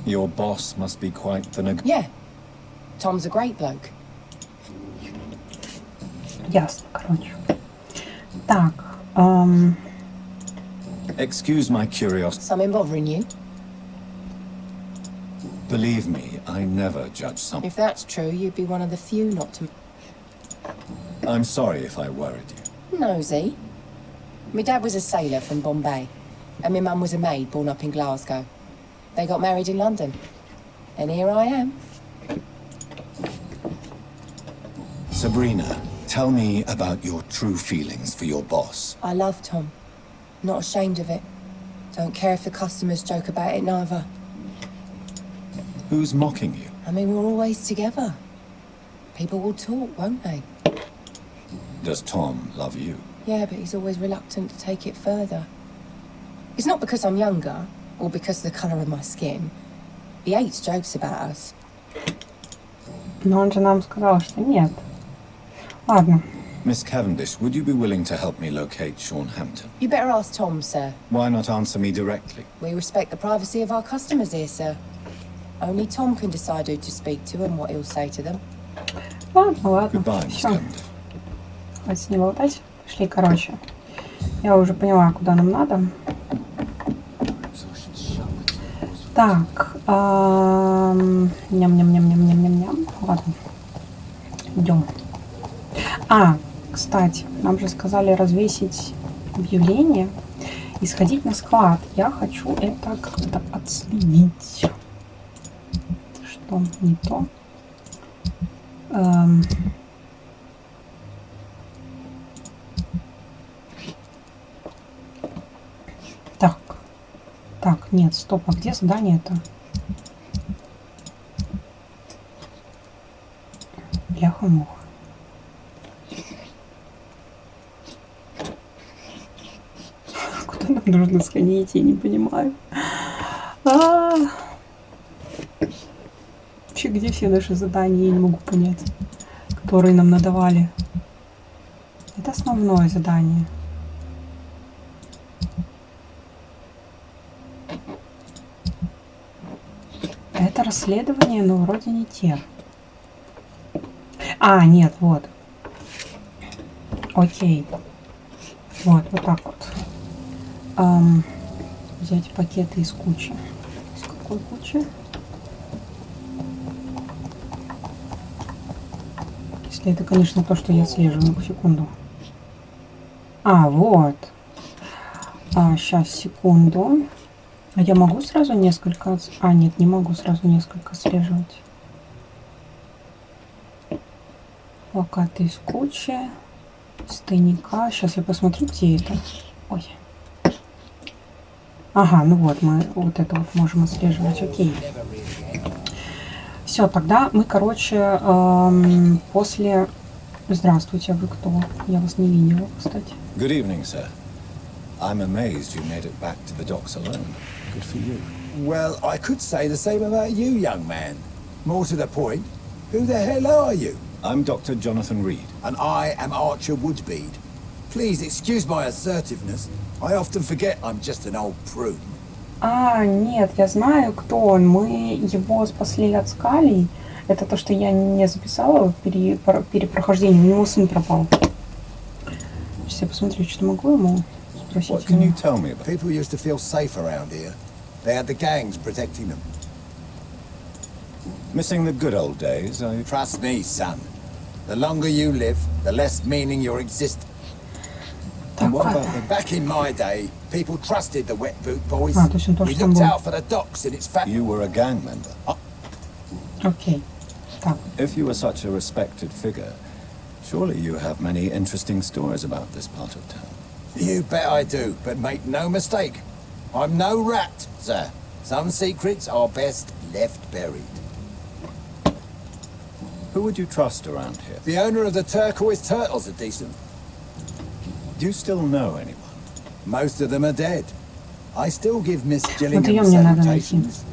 your boss must be quite the... Yeah. Tom's a great bloke. Ясно, короче. Так, Excuse my curiosity. Something bothering you? Believe me, I never judge someone. If that's true, you'd be one of the few not to... I'm sorry if I worried you. Nosy. My dad was a sailor from Bombay, and my mum was a maid born up in Glasgow. They got married in London, and here I am. Sabrina, tell me about your true feelings for your boss. I love Tom. Not ashamed of it. Don't care if the customers joke about it neither. Who's mocking you? I mean, we're always together. People will talk, won't they? Does Tom love you? Yeah, but he's always reluctant to take it further. It's not because I'm younger, or because of the colour of my skin. He hates jokes about us. но он же нам сказал, что нет. Ладно. Miss Cavendish, would you be willing to help me locate Sean Hampton? You better ask Tom, sir. Why not answer me directly? We respect the privacy of our customers here, sir. Only Tom can decide who to speak to and what he'll say to them. Ладно, ладно. Goodbye, Miss Все. Cavendish. Давайте не болтать. Пошли, короче. Я уже поняла, куда нам надо. Так, Ням-ням-ням-ням-ням-ням-ням. Ладно. Идем. А, кстати, нам же сказали развесить объявление и сходить на склад. Я хочу это как-то отследить. Что не то? Так, нет, стоп, а где задание-то? Бляха-муха. Куда нам нужно сходить, я не понимаю. Вообще, где все наши задания, я не могу понять, которые нам надавали. Это основное задание. Это расследование, но вроде не те. А, нет, вот. Окей. Вот так вот. Взять пакеты из кучи. Из какой кучи? Если это, конечно, то, что я отслеживаю. Ну, секунду. А, вот. Сейчас, секунду. А я могу сразу несколько... А, нет, не могу сразу несколько отслеживать. Плакаты из кучи. Из тайника. Сейчас я посмотрю, где это. Ой. Ага, ну вот, мы вот это вот можем отслеживать. Окей. Все, тогда мы, короче, после... Здравствуйте, вы кто? Я вас не видела, кстати. Good evening, sir. I'm amazed you made it back to the docks alone. Good for you. Well, I could say the same about you, young man. More to the point, who the hell are you? I'm Dr. Jonathan Reed. And I am Archer Woodbead. Please excuse my assertiveness. I often forget I'm just an old prune. А, нет, я знаю, кто он. Мы его спасли от скалей. Это то, что я не записала в перепрохождении. У него сын пропал. Сейчас я посмотрю, что могу ему спросить. What can you tell me about? People used to feel safe around here. They had the gangs protecting them. Missing the good old days, I... Trust me, son. The longer you live, the less meaning your existence. Так, what ладно. about Back in my day, people trusted the wet boot boys. А, то есть он тоже We там looked был. out for the docks and its fat. You were a gang member. Окей. Так. If you were such a respected figure, surely you have many interesting stories about this part of town. You bet I do, but make no mistake. I'm no rat, sir. Some secrets are best left buried. Who would you trust around here? The owner of the turquoise turtles are decent. Do you still know anyone? Most of them are dead. I still give Miss Вот Gillingham ее мне надо найти. salutations.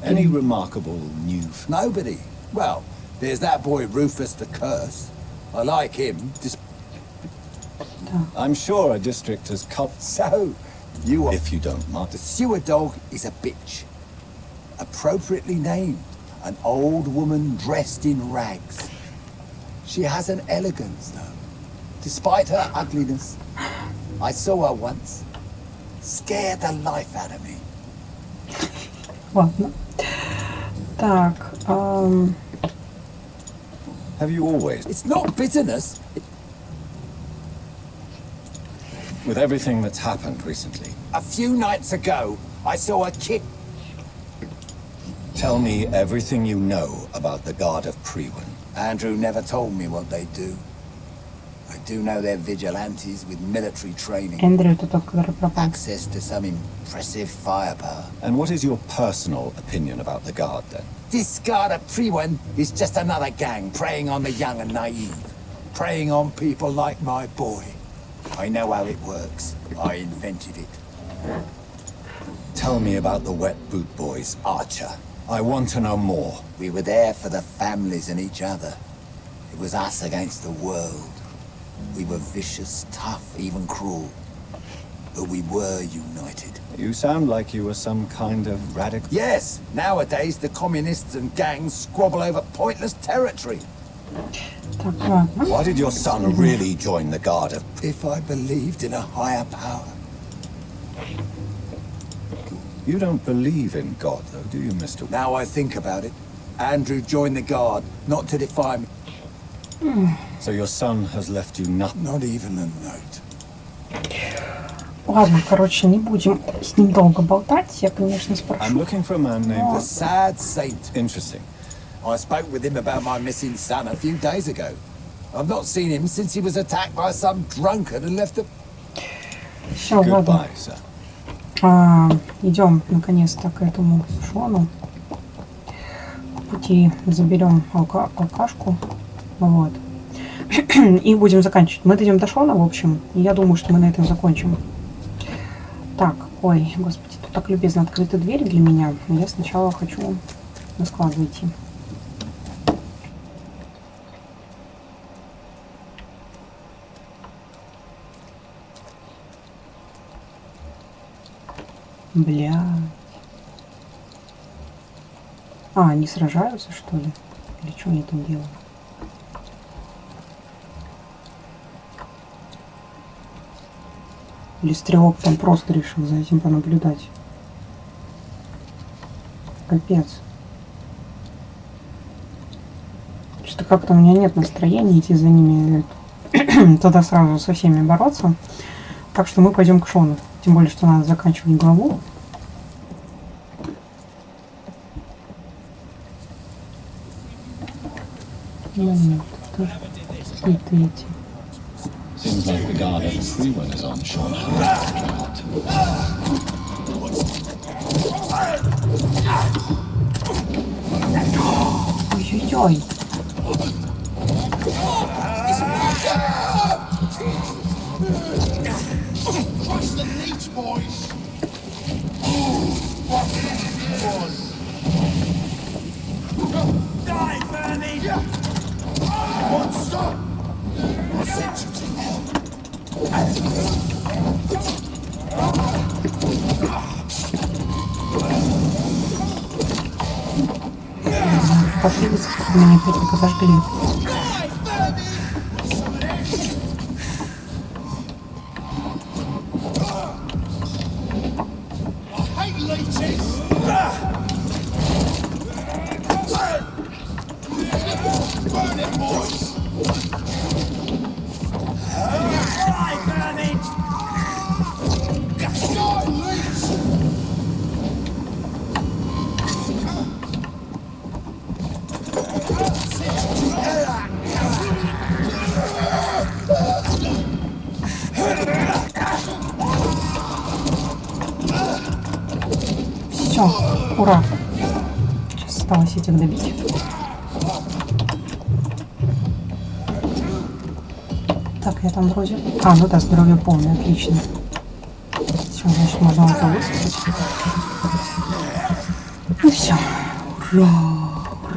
Any remarkable new... Nobody. Well, there's that boy Rufus the Curse. I like him. I'm sure a district has cut... So, you are... If you don't mind. The sewer dog is a bitch. Appropriately named. An old woman dressed in rags. She has an elegance, though. Despite her ugliness. I saw her once. Scared the life out of me. Ладно. Так. Have you always... It's not bitterness. With everything that's happened recently, A few nights ago, I saw a kid. tell me everything you know about the Guard of Priwen. Andrew never told me what they do. I do know they're vigilantes with military training. Эндрю, это тот, который пропал. Access to some impressive firepower. And what is your personal opinion about the Guard, then? This guard of Priwen is just another gang preying on the young and naive. Preying on people like my boy. I know how it works. I invented it. Tell me about the Wet Boot Boys, Archer. I want to know more. We were there for the families and each other. It was us against the world. We were vicious, tough, even cruel. But we were united. You sound like you were some kind of radical... Yes, nowadays the communists and gangs squabble over pointless territory. Так, ладно. Why did your son really join the Guard of... If I believed in a higher power. You don't believe in God, though, do you, Mr. Now I think about it, Andrew joined the guard, not to defy me. So your son has left you nothing? Not even a note. Ладно, короче, не будем с ним долго болтать. Я, конечно, спрошу. I'm looking for a man named... The sad saint. Interesting. I spoke with him about my missing son a few days ago. I've not seen him since he was attacked by some drunkard and left a... Все, ладно. Goodbye, sir. Идем, наконец-то, к этому Шону. По пути заберем алкашку. Вот. И будем заканчивать. Мы дойдем до Шона, в общем. И я думаю, что мы на этом закончим. Так, ой, господи, тут так любезно открыты двери для меня. Но я сначала хочу на склад зайти. Бля. А, они сражаются, что ли? Или что они там делают? Или стрелок там просто решил за этим понаблюдать? Капец. Что-то как-то у меня нет настроения идти за ними тогда сразу со всеми бороться. Так что мы пойдем к Шону. Тем более, что надо заканчивать главу. Нет, тоже какие-то эти. Seems like the guard everyone is on Sean Ой-ой-ой. Посмотрите, как меня опять подожгли. Все, ура! Сейчас осталось этих добить. Так, я там вроде... А, ну да, здоровье полное, отлично. Все, значит, можно это высыпать. Ну все. Ура!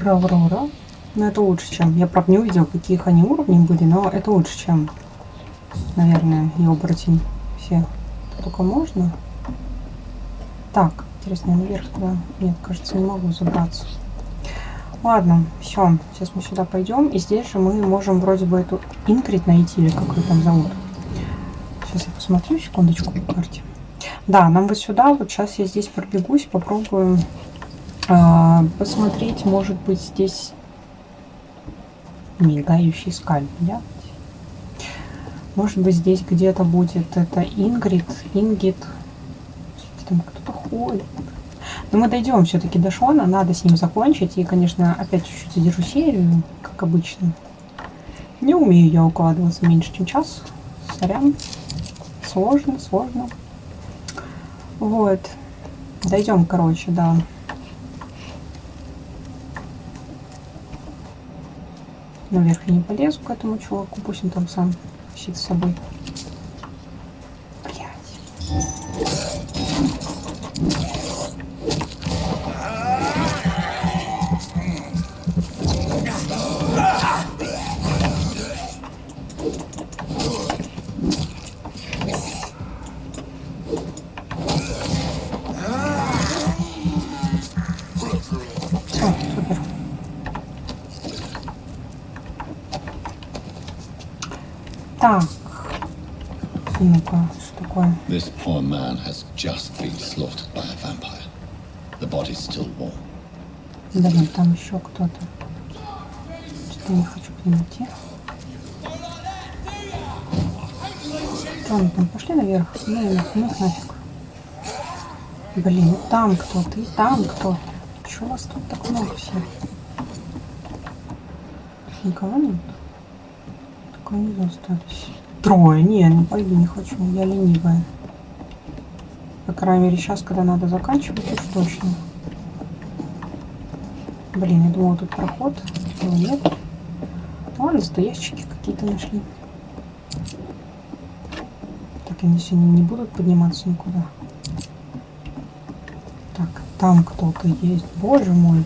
Ура, ура, ура. Ну это лучше, чем... Я, правда, не увидела, каких они уровни были, но это лучше, чем, наверное, и оборотень. Все. Только можно. Так, интересно, я наверх туда... Нет, кажется, не могу забраться. Ладно, все, сейчас мы сюда пойдем, и здесь же мы можем вроде бы эту Ингрид найти, или как ее там зовут. Сейчас я посмотрю, секундочку по карте. Да, нам вот сюда, вот сейчас я здесь пробегусь, попробую посмотреть, может быть, здесь мигающий скальп, да? Может быть, здесь где-то будет это Ингрид, там кто-то ходит. Но мы дойдем все-таки до Шона, надо с ним закончить. И, конечно, опять чуть-чуть задержу серию, как обычно. Не умею я укладываться меньше, чем час. Сорян. Сложно, сложно. Вот. Дойдем, короче, да. Наверх я не полезу к этому чуваку, пусть он там сам сидит с собой. Так, ну-ка, что такое? This poor man has just been slaughtered by a vampire. The body's still warm. Блин, там еще кто-то. Что-то не хочу к ним идти. Джонатан, пошли наверх. Ну их нафиг. Блин, и там кто-то, и там кто-то. Чего у вас тут так много всех? Никого нет? Только внизу остались. Трое. Не пойду, не хочу. Я ленивая. По крайней мере, сейчас, когда надо заканчивать, уж точно. Блин, я думала, тут проход. Его нет. Ладно, зато ящики какие-то нашли. Так, они сегодня не будут подниматься никуда. Так, там кто-то есть. Боже мой.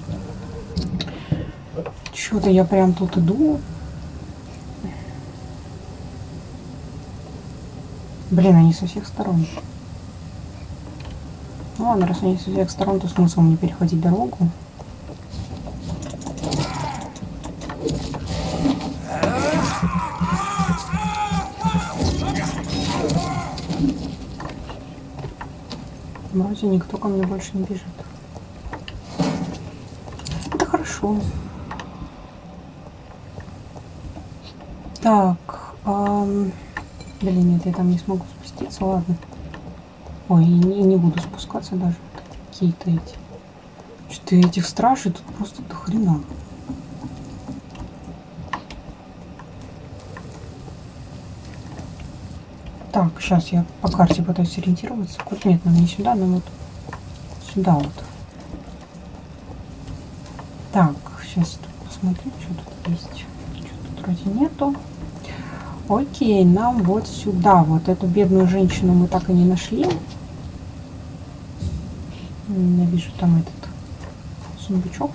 Что-то я прям тут иду. Блин, они со всех сторон. Ну ладно, раз они со всех сторон, то смысл мне переходить дорогу. Вроде никто ко мне больше не бежит. Это хорошо. Так. Блин, нет, я там не смогу спуститься, ладно. Ой, не буду спускаться даже. Какие-то эти. Что-то этих стражей тут просто до хрена. Так, сейчас я по карте пытаюсь ориентироваться. Нет, нам не сюда, но вот сюда вот. Так, сейчас тут посмотрю, что тут есть. Что тут вроде нету. Окей, нам вот сюда. Вот эту бедную женщину мы так и не нашли. Я вижу там этот сундучок.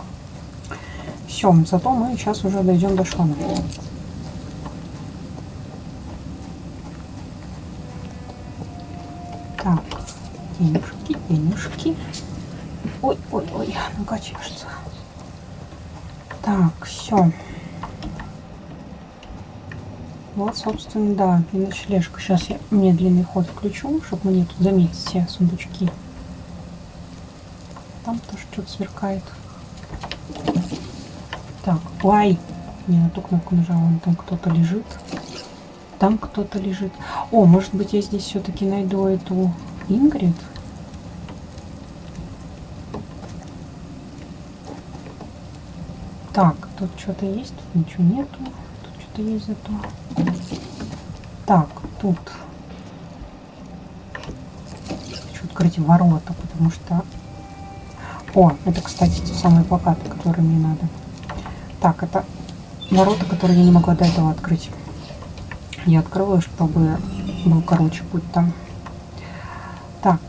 Все, зато мы сейчас уже дойдем до Шона. Так, денежки, денежки. Ой, нога чешется. Так, все. Вот, собственно, да, и ночлежка. Сейчас я медленный ход включу, чтобы мне тут заметить все сундучки. Там тоже что-то сверкает. Так, ой, не на ту кнопку нажала, вон там кто-то лежит. Там кто-то лежит. О, может быть, я здесь все-таки найду эту Ингрид? Так, тут что-то есть, тут ничего нету. Тут что-то есть зато. Так, тут. Хочу открыть ворота, потому что... О, это, кстати, те самые плакаты, которые мне надо. Так, это ворота, которые я не могла до этого открыть. Я открыла, чтобы был короче путь там. Так,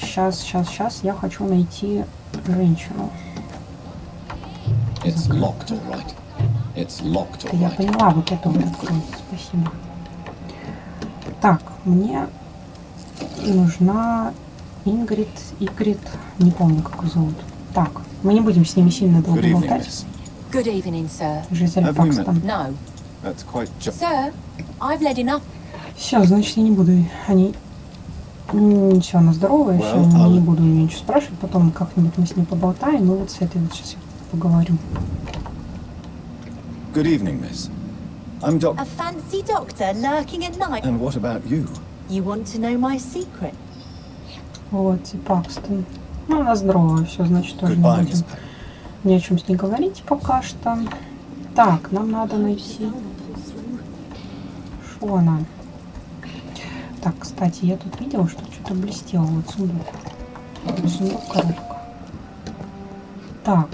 сейчас я хочу найти женщину. It's locked, all right. It's locked, all Я right. поняла, вот это вот откроется. Спасибо. Так, мне нужна Игрит, не помню, как ее зовут. Так, мы не будем с ними сильно долго болтать. Good evening, sir. Жизель Have we met? Пакстон. No. That's quite Sir, I've led enough. Все, значит, я не буду. Они... Все, она здоровая, Well, все, не буду ее ничего спрашивать. Потом как-нибудь мы с ней поболтаем. Ну вот с этой вот сейчас я поговорю. Good evening, miss. I'm Doc. A fancy doctor lurking at night. And what about you? You want to know my secret? Вот, и Пакстон. Ну, она здоровая, все, значит, тоже не Goodbye, будем Miss Pack. ни о чем с ней говорить пока что. Так, нам надо найти Шона. Так, кстати, я тут видела, что что-то блестело. Вот сундук. Сундук, коробка. Так.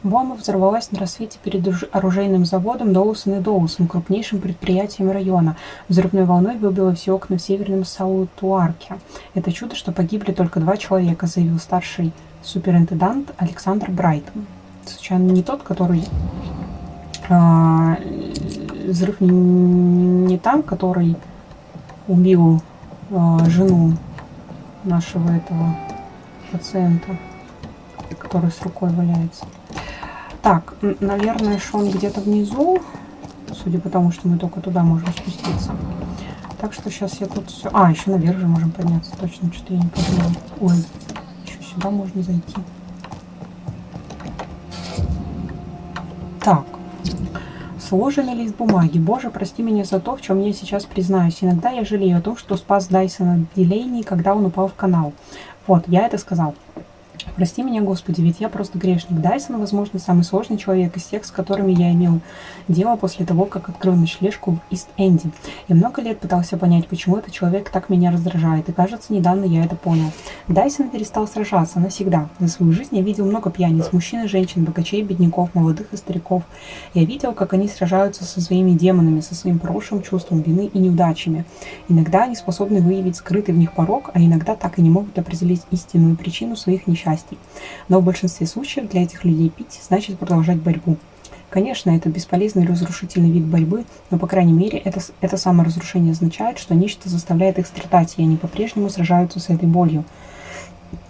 Бомба взорвалась на рассвете перед оружейным заводом Доусон & Доусон, крупнейшим предприятием района. Взрывной волной выбило все окна в северном Саутуарке. Это чудо, что погибли только 2 человека, заявил старший суперинтендант Александр Брайтон. Случайно не тот, который... взрыв не там, который убил жену нашего этого пациента, который с рукой валяется. Так, наверное, Шон где-то внизу. судя по тому, что мы только туда можем спуститься. Так что сейчас я тут все... А, еще наверх же можем подняться. Точно, что-то я не подумала. Ой, еще сюда можно зайти. Так. Сложенный лист бумаги. Боже, прости меня за то, в чем я сейчас признаюсь. Иногда я жалею о том, что спас Дайсона Дилейни, когда он упал в канал. Вот, я это сказал. Прости меня, Господи, ведь я просто грешник. Дайсон, возможно, самый сложный человек из тех, с которыми я имел дело после того, как открыл ночлежку в Ист-Энди. Я много лет пытался понять, почему этот человек так меня раздражает, и, кажется, недавно я это понял. Дайсон перестал сражаться навсегда. За свою жизнь я видел много пьяниц, мужчин и женщин, богачей, бедняков, молодых и стариков. Я видел, как они сражаются со своими демонами, со своим прошлым чувством вины и неудачами. Иногда они способны выявить скрытый в них порок, а иногда так и не могут определить истинную причину своих несчастий. Но в большинстве случаев для этих людей пить значит продолжать борьбу. Конечно, это бесполезный и разрушительный вид борьбы, но, по крайней мере, это саморазрушение означает, что нечто заставляет их страдать, и они по-прежнему сражаются с этой болью.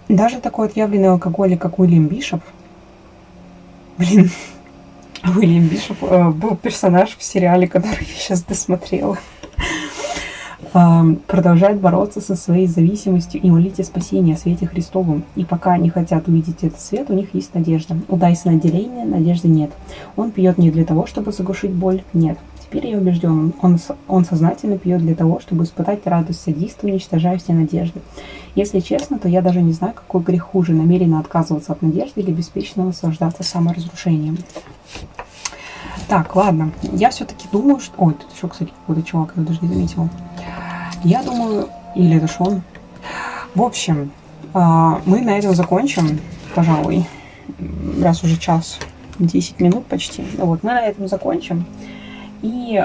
Даже такой отъявленный алкоголик, как Уильям Бишоп... Уильям Бишоп был персонаж в сериале, который я сейчас досмотрела. Продолжает бороться со своей зависимостью и молить о спасении, о свете Христовом. И пока они хотят увидеть этот свет, у них есть надежда. У Дайсона Дилейни надежды нет. Он пьет не для того, чтобы заглушить боль, нет. Теперь я убежден, он сознательно пьет для того, чтобы испытать радость садиста, уничтожая все надежды. Если честно, то я даже не знаю, какой грех хуже, намеренно отказываться от надежды или беспечно наслаждаться саморазрушением. Так, ладно. Я все-таки думаю, что... Ой, тут еще, кстати, какой-то чувак, я даже не заметила. Я думаю... Или это ж он? В общем, мы на этом закончим, пожалуй. Раз уже час 10 минут почти. Вот, мы на этом закончим. И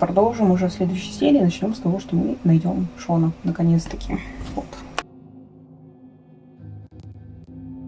продолжим уже в следующей серии. Начнем с того, что мы найдем Шона, наконец-таки. Вот.